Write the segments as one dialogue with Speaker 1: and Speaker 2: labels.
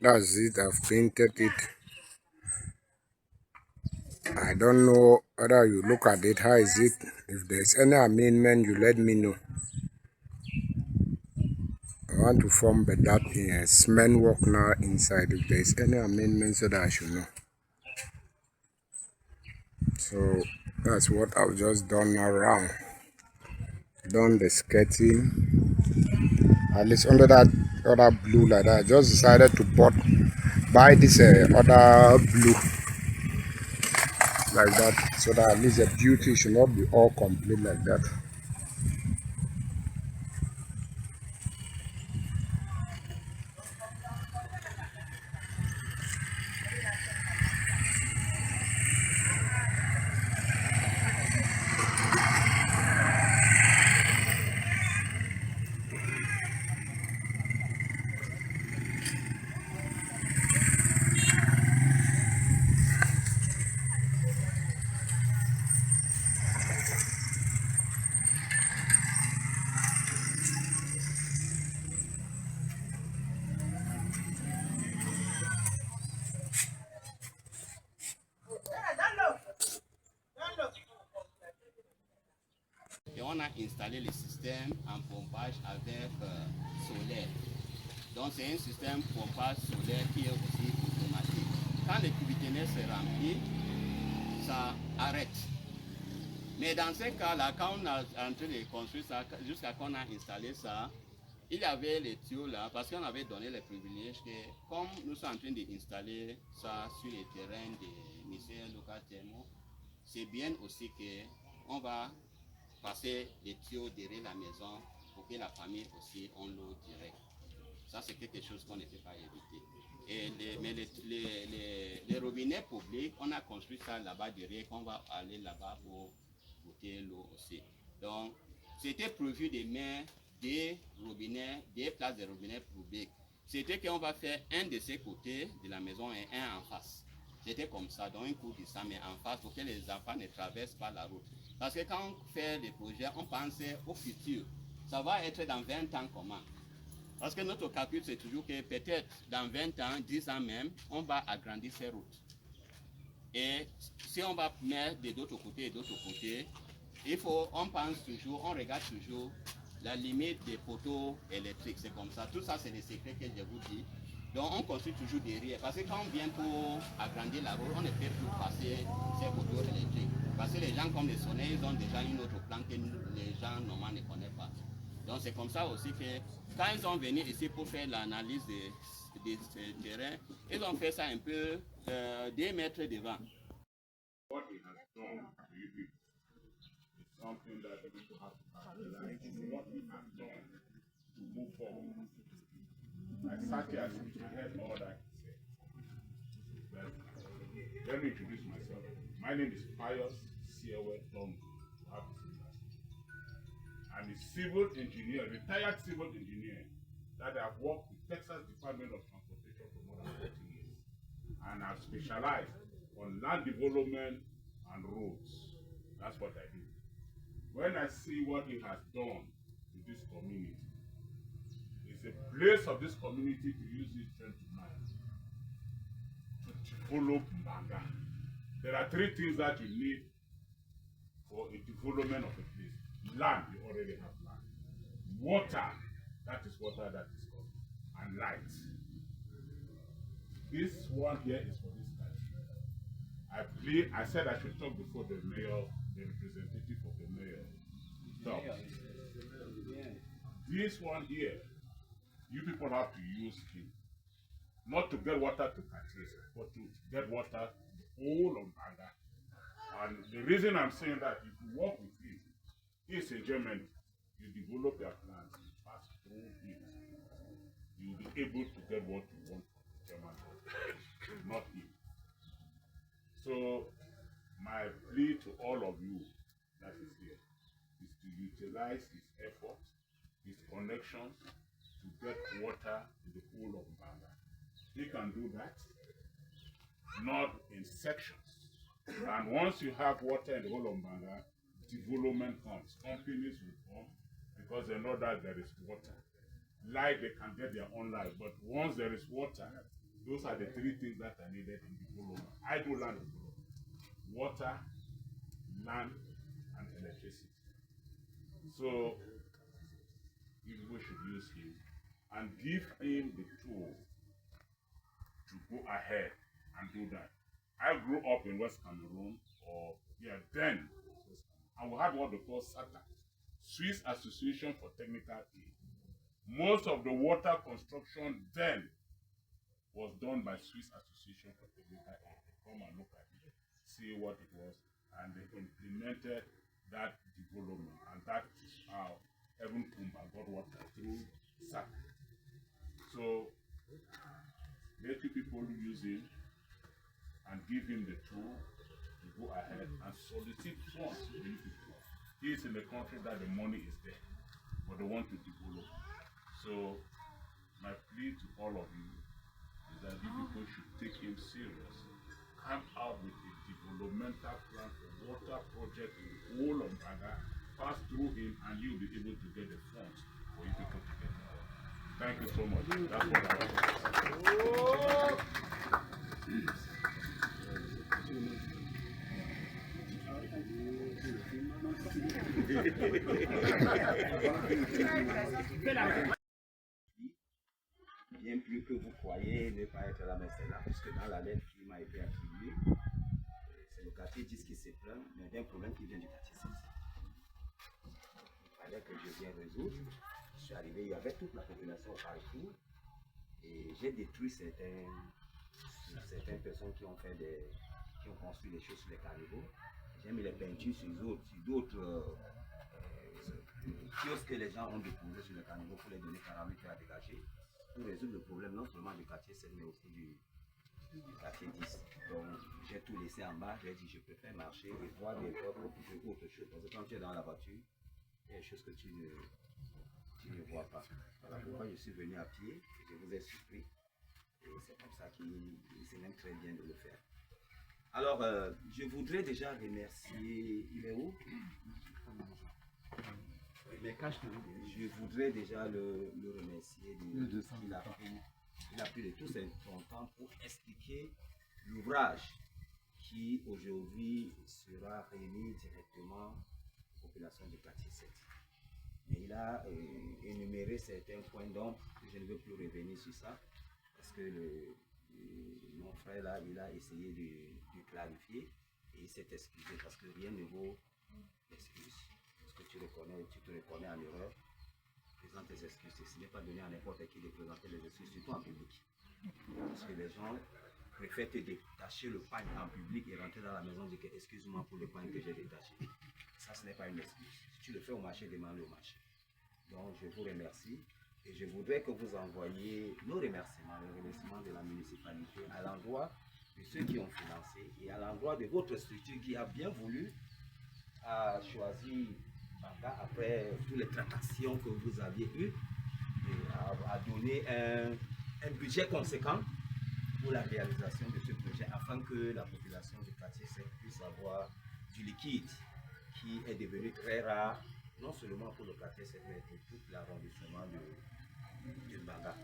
Speaker 1: That's it. I've painted it. I don't know whether you look at it. How is it? If there's any amendment, you let me know. I want to form that cement work now inside. If there's any amendment, so that I should know. So that's what I've just done around. Done the skirting. At least under that other blue like that. I just decided to buy this other blue like that, so that at least the beauty should not be all complete like that.
Speaker 2: Et on a installé le système en pompage avec solaire. Donc c'est un système pompage solaire qui est aussi automatique. Quand le cubitonnaire se remplit, ça arrête. Mais dans ce cas-là, quand on a en train de construire ça, jusqu'à qu'on a installé ça, il y avait les tuyaux là, parce qu'on avait donné les privilèges que, comme nous sommes en train d'installer ça sur le terrain de Michel Lucas Thermo, c'est bien aussi qu'on va passer les tuyaux derrière la maison pour que la famille aussi ait l'eau directe. Ça, c'est quelque chose qu'on ne peut pas éviter. Mais les robinets publics, on a construit ça là-bas derrière, qu'on va aller là-bas pour goûter l'eau aussi. Donc, c'était prévu de mettre des robinets, des places de robinets publics. C'était qu'on va faire un de ces côtés de la maison et un en face. C'était comme ça, dans un coup de ça, mais en face, pour que les enfants ne traversent pas la route. Parce que quand on fait des projets, on pensait au futur. Ça va être dans 20 ans comment? Parce que notre calcul, c'est toujours que peut-être dans 20 ans, 10 ans même, on va agrandir ces routes. Et si on va mettre de d'autres côtés et d'autres côtés, on pense toujours, on regarde toujours la limite des poteaux électriques. C'est comme ça. Tout ça, c'est les secrets que je vous dis. Donc, on construit toujours derrière. Parce que quand on vient pour agrandir la route, on ne peut plus passer ces poteaux électriques. Parce que les gens comme les sonnets, ils ont déjà une autre plan que les gens normalement ne connaissent pas. Donc, c'est comme ça aussi que quand ils sont venus ici pour faire l'analyse des terrains, ils ont fait ça un peu 2 mètres devant.
Speaker 3: What he has done to you people is something that you people have to capitalize on. What he has done to move forward. I sat here as if I heard all that he said. But let me introduce myself. My name is Pius Siewe Dongo. I'm a civil engineer, retired civil engineer, that I've worked with Texas Department of Transportation for more than 40 years. And I've specialized on land development and roads. That's what I do. When I see what he has done to this community, it's a place of this community to use this term tonight to develop Mbanga. There are 3 things that you need for a development of a place. Land, you already have land. Water, that is water that is coming. And light. This one here is for this country. I said I should talk before the mayor, the representative of the mayor. So, this one here, you people have to use it. Not to get water to Katrisa, but to get water the whole of Mbanga. And the reason I'm saying that, if you work with him, he's in Germany, you develop your plans, you pass through it, you'll be able to get what you want from Germany, not him. So, my plea to all of you that is here is to utilize his effort, his connections to get water to the whole of Mbanga. He can do that, not in sections. And once you have water in the whole of Mbanga, development comes. Companies will come because they know that there is water. Light, they can get their own light, but once there is water, those are the three things that are needed in development. I do land development: water, land, and electricity. So we should use him and give him the tool to go ahead and do that. I grew up in West Cameroon, then, and we had what they call SATA, Swiss Association for Technical Aid. Most of the water construction then was done by Swiss Association for Technical Aid. They come and look at it, see what it was, and they implemented that development, and that is how Evan Kumba got water through SATA. So let you people use him and give him the tool to go ahead and solicit funds to you people. He is in the country that the money is there, but they want to develop. So my plea to all of you is that you people should take him serious. Come out with a developmental plan for water project in the whole of Ghana, pass through him, and you'll be able to get the funds for you people to get it. Thank you so much. That's what I want to say.
Speaker 4: Bien plus que vous croyez ne pas être là, mais c'est là, puisque dans la lettre qui m'a été attribuée, c'est le quartier 10 qui se plaint, mais il y a un problème qui vient du quartier 6. Il fallait que je vienne résoudre. Je suis arrivé, il y avait toute la population au carrefour, et j'ai détruit certaines personnes qui ont construit des choses sur les carnivaux. J'ai mis les peintures sur d'autres kiosques que les gens ont déposés sur les carnivaux pour les donner carrément à dégager, pour résoudre le problème non seulement du quartier 7 mais aussi du quartier 10. Donc j'ai tout laissé en bas, j'ai dit je préfère marcher et voir des autres autre chose. Parce que quand tu es dans la voiture, il y a des choses que tu ne vois pas. Voilà pourquoi je suis venu à pied et je vous ai surpris. Et c'est comme ça qu'il c'est même très bien de le faire. Alors, je voudrais déjà remercier. Il est où? Je voudrais déjà le remercier de ce qu'il a pris. Il a pris de tout son temps pour expliquer l'ouvrage qui aujourd'hui sera remis directement aux populations du quartier 7. Mais il a énuméré certains points d'ombre que je ne veux plus revenir sur ça parce que mon frère là, il a essayé de clarifier et il s'est excusé parce que rien ne vaut l'excuse. Parce que tu te reconnais en erreur, présente tes excuses. Ce n'est pas donné à n'importe qui de présenter les excuses, surtout en public. Parce que les gens préfèrent te détacher le pain en public et rentrer dans la maison et dire excuse-moi pour le pain que j'ai détaché. Ça, ce n'est pas une excuse. Si tu le fais au marché, demande-le au marché. Donc, je vous remercie. Et je voudrais que vous envoyiez nos remerciements, les remerciements de la municipalité à l'endroit de ceux qui ont financé et à l'endroit de votre structure qui a bien voulu choisir Banga après toutes les tractations que vous aviez eues et à donner un budget conséquent pour la réalisation de ce projet afin que la population du quartier 7 puisse avoir du liquide qui est devenu très rare, non seulement pour le quartier 7 mais pour tout l'arrondissement de Banga.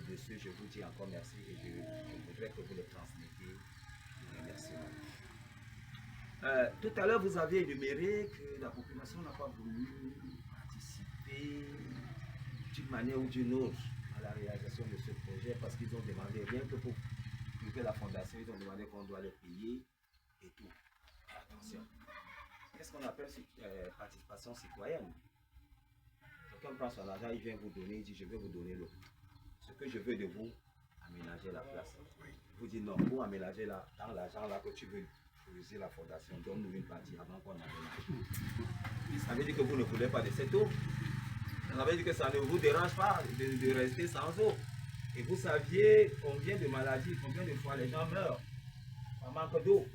Speaker 4: De ce, je vous dis encore merci et je voudrais que vous le transmettiez. Merci. Tout à l'heure, vous avez énuméré que la population n'a pas voulu participer d'une manière ou d'une autre à la réalisation de ce projet parce qu'ils ont demandé rien que pour ouvrir la fondation, ils ont demandé qu'on doit les payer et tout. Attention. Qu'est-ce qu'on appelle participation citoyenne? Quelqu'un prend son argent, il vient vous donner, il dit je vais vous donner l'eau. Ce que je veux de vous, aménager la place. Vous dites non, pour aménager dans l'argent là que tu veux creuser la fondation, donne-nous une partie avant qu'on aménage. Ça veut dire que vous ne voulez pas de cette eau. Ça veut dire que ça ne vous dérange pas de rester sans eau. Et vous saviez combien de maladies, combien de fois les gens meurent par manque d'eau.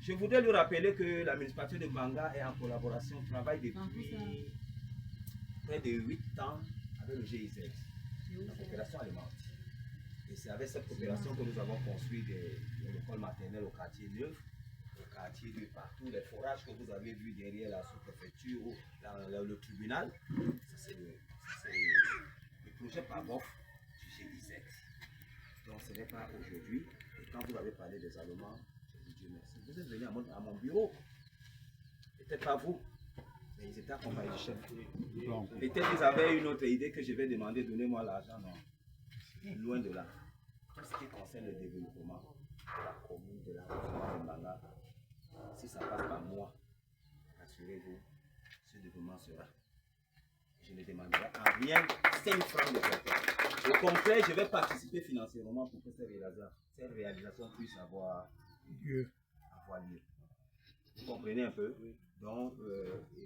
Speaker 4: Je voudrais lui rappeler que la municipalité de Banga est en collaboration, travaille depuis près de 8 ans avec le GIZ, la coopération alimentaire. Et c'est avec cette coopération que nous avons construit l'école maternelle au quartier 9, au quartiers, de partout, les forages que vous avez vus derrière la sous-préfecture ou le tribunal, ça c'est le projet PAVOF du G17. Donc ce n'est pas aujourd'hui. Et quand vous avez parlé des Allemands, je dis Dieu merci. Vous êtes venus à mon bureau. Peut-être pas vous, mais ils étaient accompagnés du chef. Peut-être qu'ils avaient une autre idée que je vais demander, donnez-moi l'argent. Non, loin de là. Tout ce qui concerne le développement de la commune, de la région de Manga, si ça passe par moi, rassurez-vous, ce développement sera. Je ne demanderai en rien 5 francs de personne. Au complet, je vais participer financièrement pour que cette réalisation puisse avoir lieu. Vous comprenez un peu? Donc,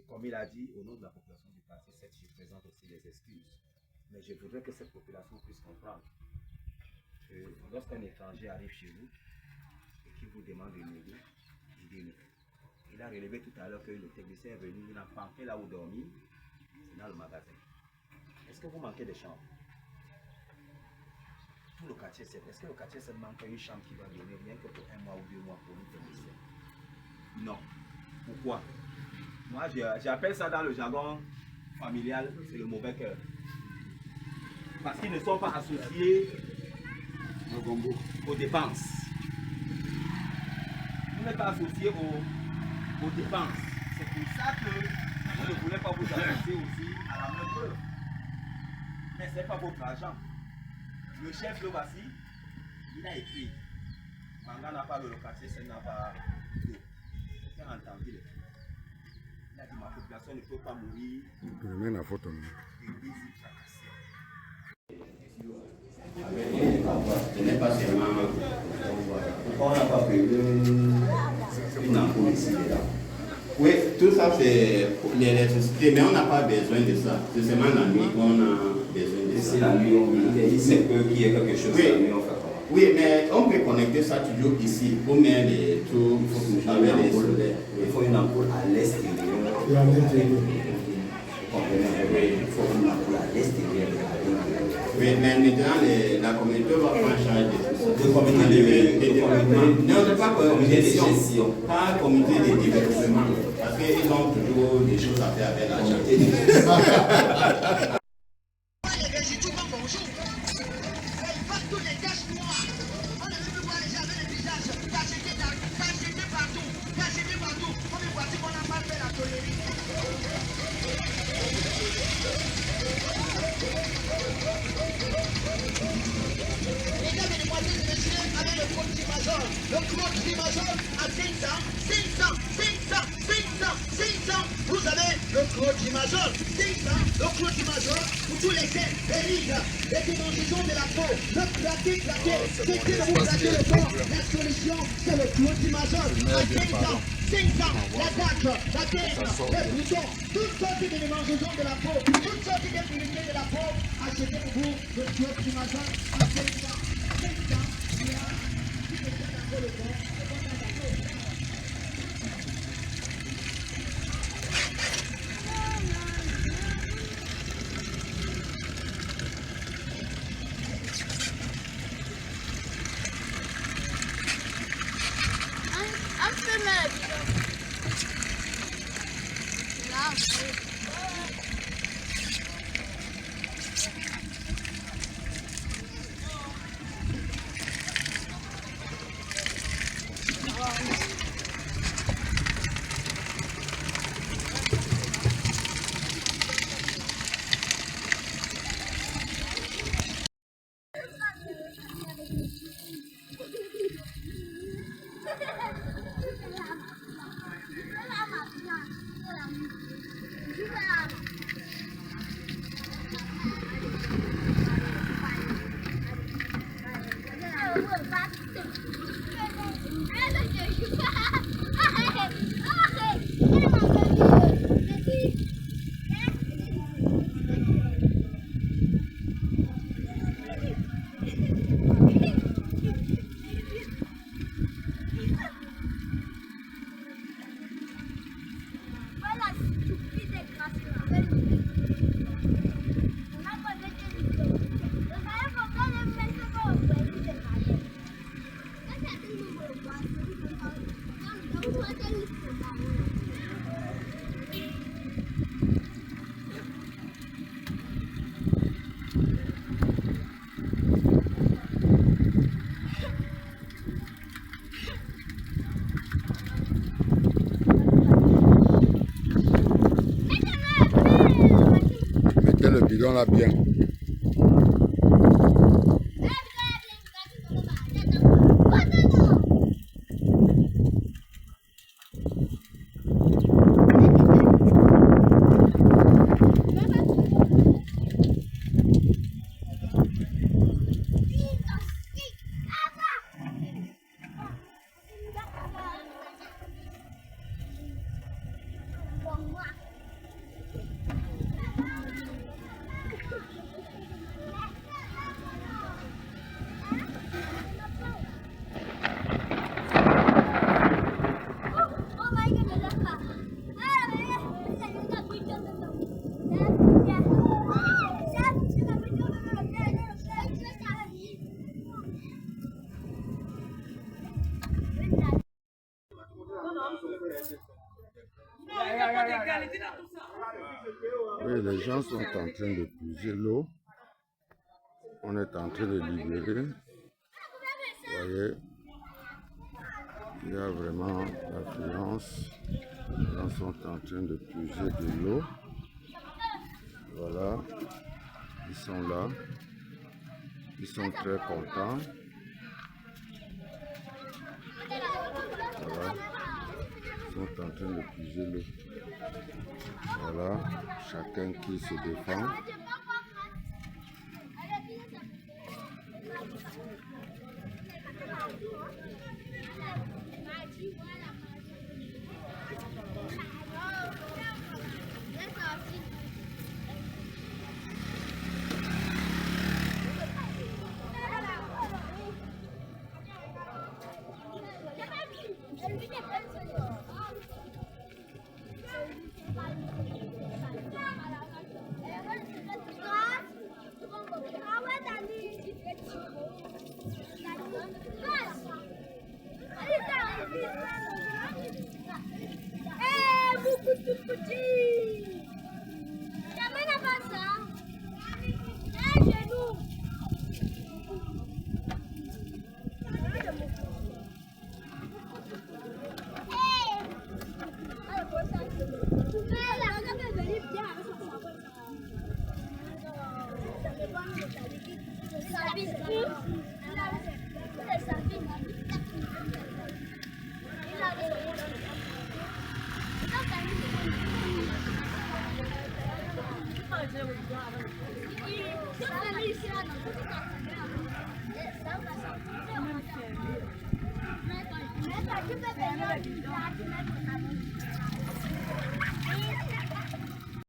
Speaker 4: comme il a dit, au nom de la population du quartier 7, je présente aussi des excuses. Mais je voudrais que cette population puisse comprendre que lorsqu'un étranger arrive chez vous et qu'il vous demande de l'aider, aidez-le. Il a relevé tout à l'heure que le technicien est venu, il a manqué là où dormir, c'est dans le magasin. Est-ce que vous manquez de chambres? Tout le quartier 7, est-ce que le quartier 7 manque une chambre qui va donner rien que pour 1 mois ou 2 mois pour une technicien? Non. Pourquoi? Moi, j'appelle ça dans le jargon familial, c'est le mauvais cœur. Parce qu'ils ne sont pas associés aux dépenses. Vous n'êtes pas associés aux dépenses. C'est pour ça que je ne voulais pas vous associer aussi à la même preuve. Mais ce n'est pas votre argent. Le chef, le voici, il a écrit. Manga n'a pas le quartier, ça n'a pas d'eau. Quelqu'un a entendu les cris. Il a dit ma population ne peut pas mourir.
Speaker 1: Je mets la photo.
Speaker 2: Ce n'est pas seulement.
Speaker 4: Pourquoi on n'a pas prévu une ampoule ici et là?
Speaker 2: Oui, tout ça c'est pour l'électricité, mais on n'a pas besoin de ça. C'est seulement la nuit qu'on a besoin de ça.
Speaker 4: Si la nuit, il se peut qu'il y ait quelque chose,
Speaker 2: Oui.
Speaker 4: la nuit, on fait comment?
Speaker 2: Oui, mais on peut connecter ça toujours ici pour mettre les trucs avec les solaires.
Speaker 4: Il faut une ampoule à l'extérieur.
Speaker 5: Et à l'intérieur.
Speaker 4: Vous comprenez? Il faut une ampoule à l'extérieur.
Speaker 2: Oui, mais maintenant la communauté va prendre charge de tout ça.
Speaker 4: Le comité de
Speaker 2: développement. Non, c'est pas comité de
Speaker 4: gestion.
Speaker 2: gestion, pas comité de développement. Parce qu'ils ont toujours des choses à faire avec l'argent.
Speaker 6: Partout les taches noires. On ne veut plus voir les gens avec les visages cachetés partout. On est parti qu'on n'a pas fait la tolérer. Mesdames et demoiselles et messieurs, avec le gros Trimazol. Le gros Trimazol à 500. Vous avez le gros Trimazol. 500. Le gros Trimazol pour tous les gains, les rides, les démangeaisons de la peau. Le plaqué. C'est que vous plaquez le corps. La solution, c'est le gros Trimazol. À 500. La date, la tête, les boutons, toutes sortes de démangeaisons de la peau, toutes sortes d'impuretés de la peau. Achetez pour vous le gros Trimazol à 500.
Speaker 7: I'm filming a video.
Speaker 1: bidon-là bien. Oui, les gens sont en train de puiser l'eau. On est en train de libérer. Vous voyez, il y a vraiment l'affluence. Les gens sont en train de puiser de l'eau. Voilà, ils sont là. Ils sont très contents. Voilà, ils sont en train de puiser l'eau. Voilà, chacun qui se défend.